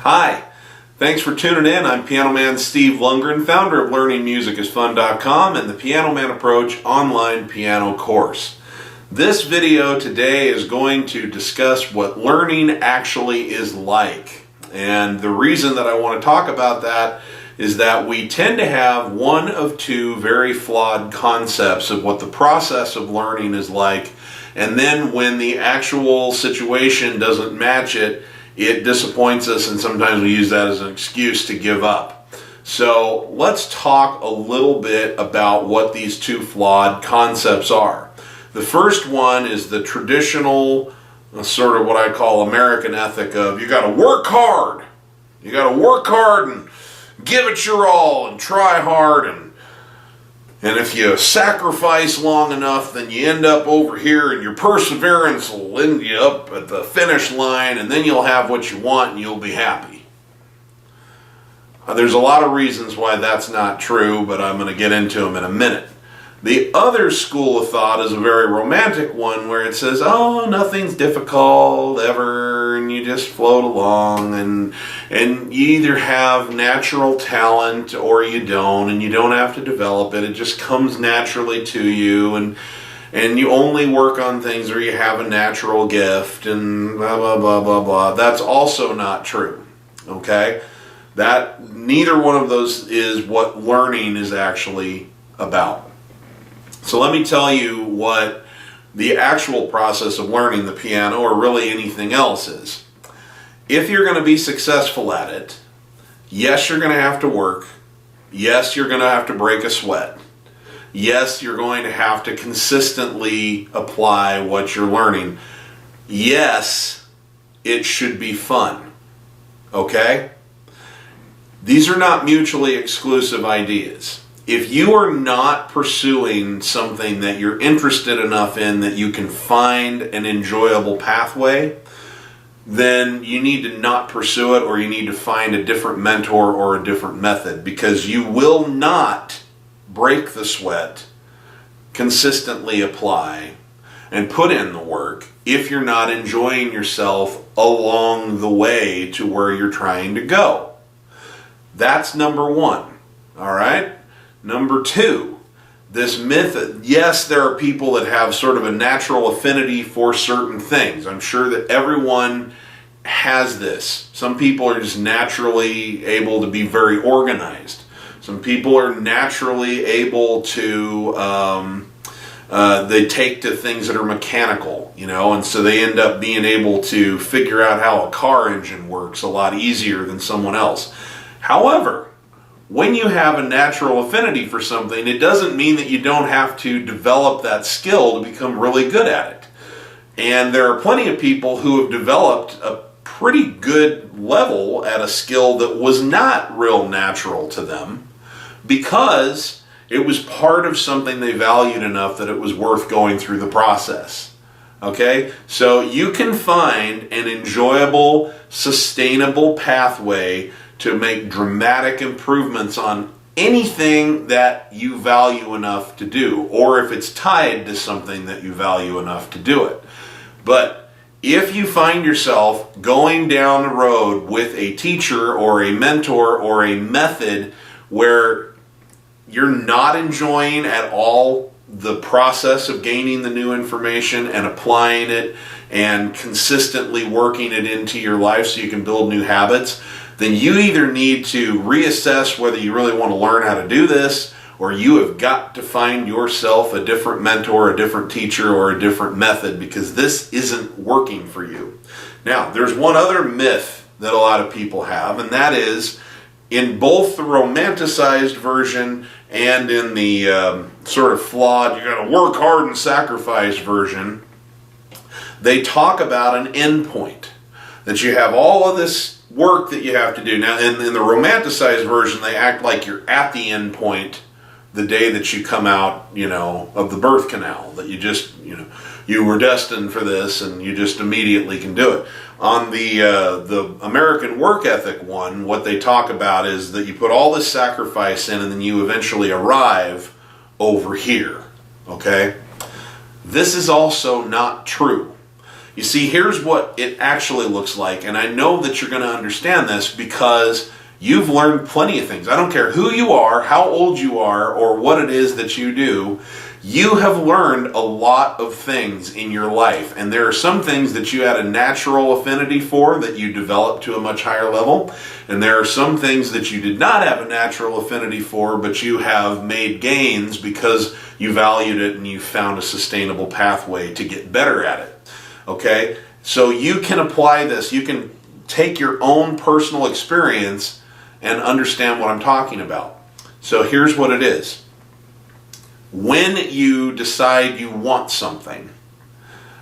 Hi, thanks for tuning in. I'm Piano Man Steve Lungrin, founder of LearningMusicIsFun.com and the Piano Man Approach online piano course. This video today is going to discuss what learning actually is like. And the reason that I want to talk about that is that we tend to have one of two very flawed concepts of what the process of learning is like, and then when the actual situation doesn't match it, it disappoints us, and sometimes we use that as an excuse to give up. So let's talk a little bit about what these two flawed concepts are. The first one is the traditional, sort of what I call American ethic of you got to work hard. You got to work hard and give it your all and try hard, and if you sacrifice long enough, then you end up over here, and your perseverance will end you up at the finish line, and then you'll have what you want and you'll be happy. There's a lot of reasons why that's not true, but I'm going to get into them in a minute. The other school of thought is a very romantic one where it says, oh, nothing's difficult ever, and you just float along, and you either have natural talent or you don't, and you don't have to develop it. It just comes naturally to you, and you only work on things where you have a natural gift, and blah, blah, blah, blah, blah. That's also not true, okay? That neither one of those is what learning is actually about. So let me tell you what the actual process of learning the piano, or really anything else, is. If you're going to be successful at it, yes, you're going to have to work. Yes, you're going to have to break a sweat. Yes, you're going to have to consistently apply what you're learning. Yes, it should be fun. Okay? These are not mutually exclusive ideas. If you are not pursuing something that you're interested enough in that you can find an enjoyable pathway, then you need to not pursue it, or you need to find a different mentor or a different method, because you will not break the sweat, consistently apply, and put in the work if you're not enjoying yourself along the way to where you're trying to go. That's number one, all right? Number two, this myth, yes, there are people that have sort of a natural affinity for certain things. I'm sure that everyone has this. Some people are just naturally able to be very organized. Some people are naturally able to, they take to things that are mechanical, and so they end up being able to figure out how a car engine works a lot easier than someone else. However, when you have a natural affinity for something, it doesn't mean that you don't have to develop that skill to become really good at it. And there are plenty of people who have developed a pretty good level at a skill that was not real natural to them because it was part of something they valued enough that it was worth going through the process. Okay? So you can find an enjoyable, sustainable pathway to make dramatic improvements on anything that you value enough to do, or if it's tied to something that you value enough to do it. But if you find yourself going down the road with a teacher or a mentor or a method where you're not enjoying at all the process of gaining the new information and applying it and consistently working it into your life so you can build new habits, then you either need to reassess whether you really want to learn how to do this, or you have got to find yourself a different mentor, a different teacher, or a different method, because this isn't working for you. Now, there's one other myth that a lot of people have, and that is in both the romanticized version and in the sort of flawed, you got to work hard and sacrifice version, they talk about an end point, that you have all of this work that you have to do. Now, in the romanticized version, they act like you're at the end point the day that you come out, of the birth canal, that you just, you were destined for this and you just immediately can do it. On the American work ethic one, what they talk about is that you put all this sacrifice in and then you eventually arrive over here, okay? This is also not true. You see, here's what it actually looks like, and I know that you're going to understand this because you've learned plenty of things. I don't care who you are, how old you are, or what it is that you do. You have learned a lot of things in your life, and there are some things that you had a natural affinity for that you developed to a much higher level, and there are some things that you did not have a natural affinity for, but you have made gains because you valued it and you found a sustainable pathway to get better at it. Okay? So you can apply this. You can take your own personal experience and understand what I'm talking about. So here's what it is. When you decide you want something,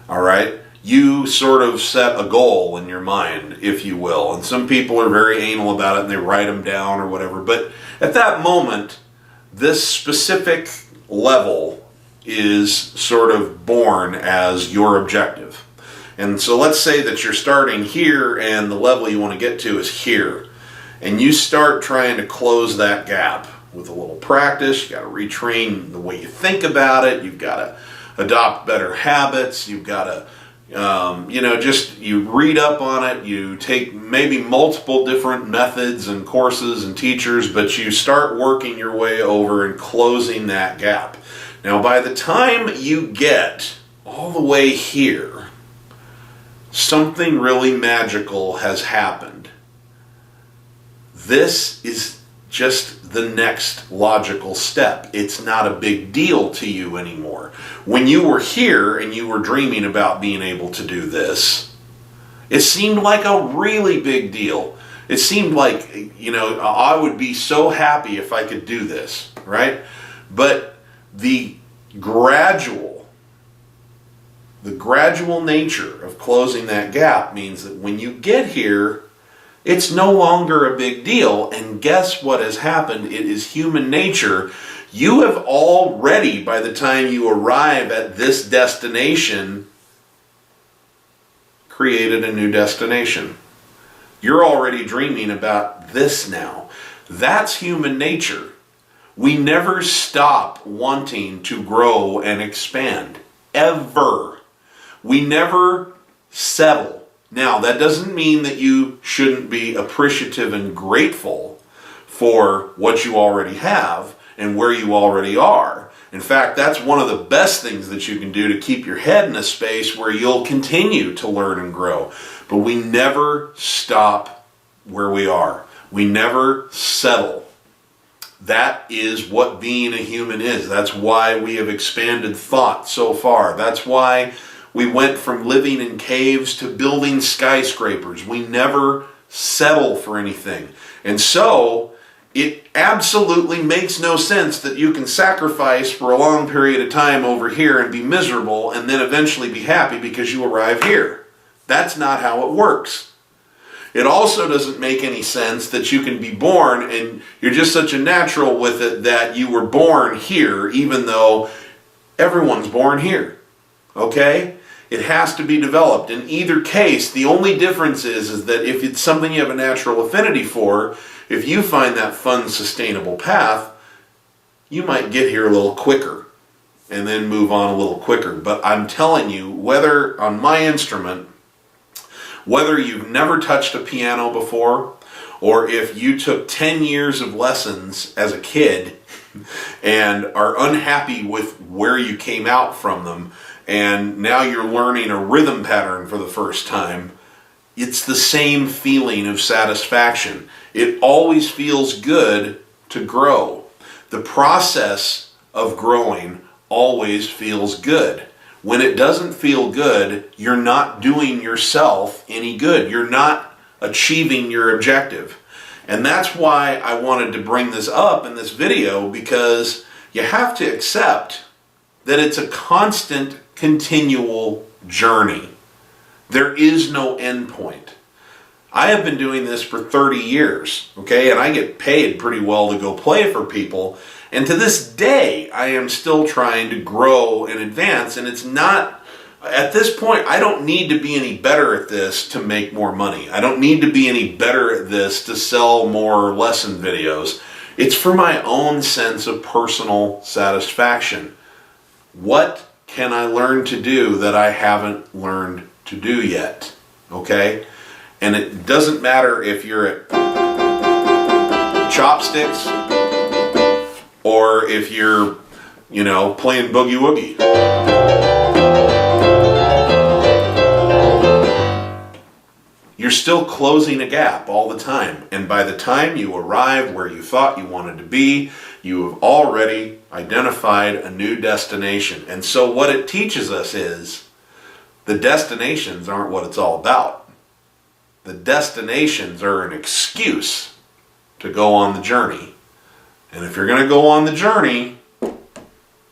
all right, you sort of set a goal in your mind, if you will. And some people are very anal about it and they write them down or whatever. But at that moment, this specific level is sort of born as your objective. And so let's say that you're starting here and the level you want to get to is here. And you start trying to close that gap. With a little practice, you got to retrain the way you think about it. You've got to adopt better habits. You've got to, you read up on it. You take maybe multiple different methods and courses and teachers, but you start working your way over and closing that gap. Now, by the time you get all the way here, something really magical has happened. This is just the next logical step. It's not a big deal to you anymore. When you were here and you were dreaming about being able to do this, it seemed like a really big deal. It seemed like, I would be so happy if I could do this, right? But the gradual nature of closing that gap means that when you get here, it's no longer a big deal, and guess what has happened? It is human nature. You have already, by the time you arrive at this destination, created a new destination. You're already dreaming about this now. That's human nature. We never stop wanting to grow and expand, ever. We never settle. Now, that doesn't mean that you shouldn't be appreciative and grateful for what you already have and where you already are. In fact, that's one of the best things that you can do to keep your head in a space where you'll continue to learn and grow. But we never stop where we are. We never settle. That is what being a human is. That's why we have expanded thought so far. That's why we went from living in caves to building skyscrapers. We never settle for anything. And so, it absolutely makes no sense that you can sacrifice for a long period of time over here and be miserable and then eventually be happy because you arrive here. That's not how it works. It also doesn't make any sense that you can be born and you're just such a natural with it that you were born here even though everyone's born here. Okay? It has to be developed. In either case, the only difference is that if it's something you have a natural affinity for, if you find that fun, sustainable path, you might get here a little quicker and then move on a little quicker. But I'm telling you, whether on my instrument, whether you've never touched a piano before, or if you took 10 years of lessons as a kid and are unhappy with where you came out from them, and now you're learning a rhythm pattern for the first time, it's the same feeling of satisfaction. It always feels good to grow. The process of growing always feels good. When it doesn't feel good, you're not doing yourself any good. You're not achieving your objective. And that's why I wanted to bring this up in this video, because you have to accept that it's a constant, continual journey. There is no end point. I have been doing this for 30 years, okay, and I get paid pretty well to go play for people, and to this day, I am still trying to grow and advance, and it's not, at this point, I don't need to be any better at this to make more money. I don't need to be any better at this to sell more lesson videos. It's for my own sense of personal satisfaction. What can I learn to do that I haven't learned to do yet, okay? And it doesn't matter if you're at chopsticks or if you're, playing boogie woogie. You're still closing a gap all the time. And by the time you arrive where you thought you wanted to be, you have already identified a new destination. And so what it teaches us is the destinations aren't what it's all about. The destinations are an excuse to go on the journey. And if you're going to go on the journey,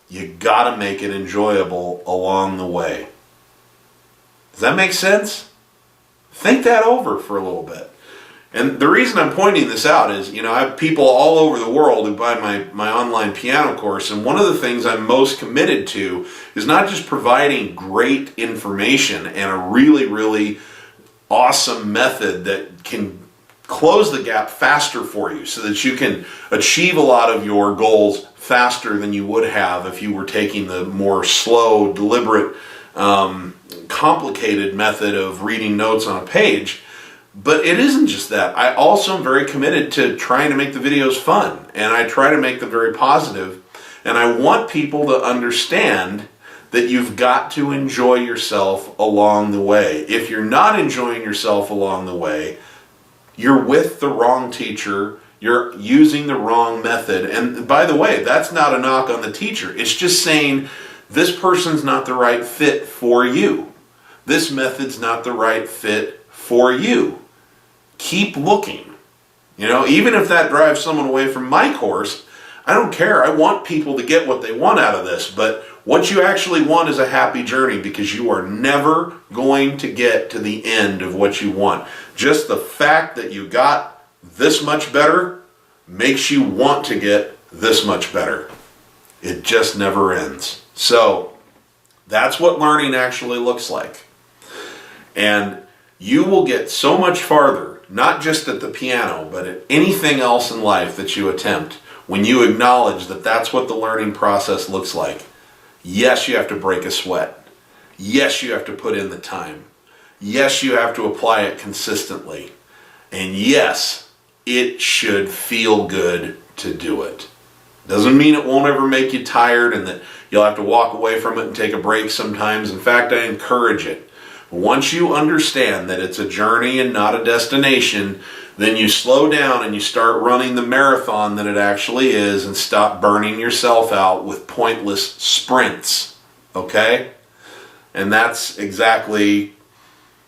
you got to make it enjoyable along the way. Does that make sense? Think that over for a little bit. And the reason I'm pointing this out is, I have people all over the world who buy my online piano course, and one of the things I'm most committed to is not just providing great information and a really, really awesome method that can close the gap faster for you so that you can achieve a lot of your goals faster than you would have if you were taking the more slow, deliberate, complicated method of reading notes on a page. But it isn't just that. I also am very committed to trying to make the videos fun, and I try to make them very positive, and I want people to understand that you've got to enjoy yourself along the way. If you're not enjoying yourself along the way, you're with the wrong teacher, you're using the wrong method. And by the way, that's not a knock on the teacher. It's just saying this person's not the right fit for you. This method's not the right fit for you. Keep looking. Even if that drives someone away from my course, I don't care. I want people to get what they want out of this. But what you actually want is a happy journey, because you are never going to get to the end of what you want. Just the fact that you got this much better makes you want to get this much better. It just never ends. So that's what learning actually looks like. And you will get so much farther, not just at the piano, but at anything else in life that you attempt, when you acknowledge that that's what the learning process looks like. Yes, you have to break a sweat. Yes, you have to put in the time. Yes, you have to apply it consistently. And yes, it should feel good to do it. Doesn't mean it won't ever make you tired and that you'll have to walk away from it and take a break sometimes. In fact, I encourage it. Once you understand that it's a journey and not a destination, then you slow down and you start running the marathon that it actually is, and stop burning yourself out with pointless sprints. Okay? And that's exactly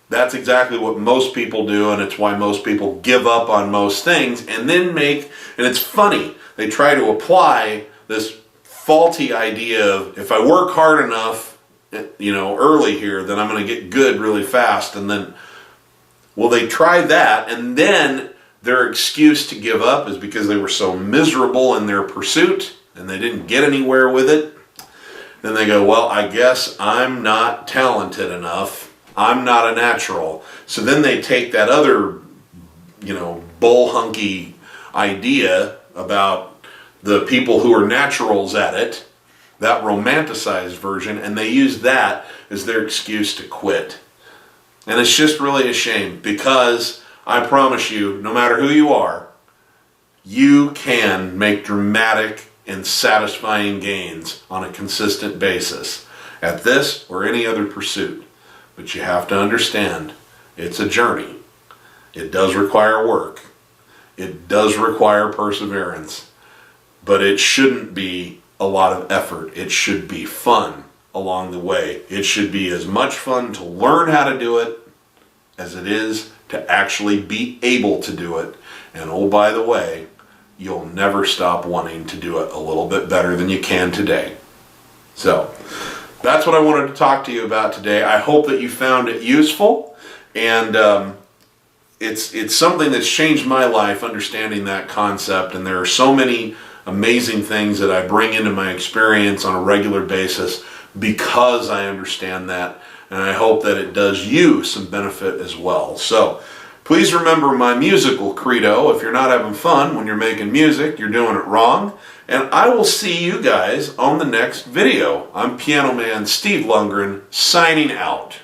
what most people do, and it's why most people give up on most things and then and it's funny, they try to apply this faulty idea of, if I work hard enough, early here, then I'm going to get good really fast. And then, they try that, and then their excuse to give up is because they were so miserable in their pursuit and they didn't get anywhere with it. Then they go, well, I guess I'm not talented enough. I'm not a natural. So then they take that other, bull hunky idea about the people who are naturals at it, that romanticized version, and they use that as their excuse to quit. And it's just really a shame, because I promise you, no matter who you are, you can make dramatic and satisfying gains on a consistent basis at this or any other pursuit. But you have to understand, it's a journey. It does require work. It does require perseverance. But it shouldn't be a lot of effort. It should be fun along the way. It should be as much fun to learn how to do it as it is to actually be able to do it. And oh, by the way, you'll never stop wanting to do it a little bit better than you can today. So that's what I wanted to talk to you about today. I hope that you found it useful, and it's something that's changed my life, understanding that concept. And there are so many amazing things that I bring into my experience on a regular basis because I understand that, and I hope that it does you some benefit as well. So please remember my musical credo: if you're not having fun when you're making music, you're doing it wrong. And I will see you guys on the next video. I'm Piano Man Steve Lungrin, signing out.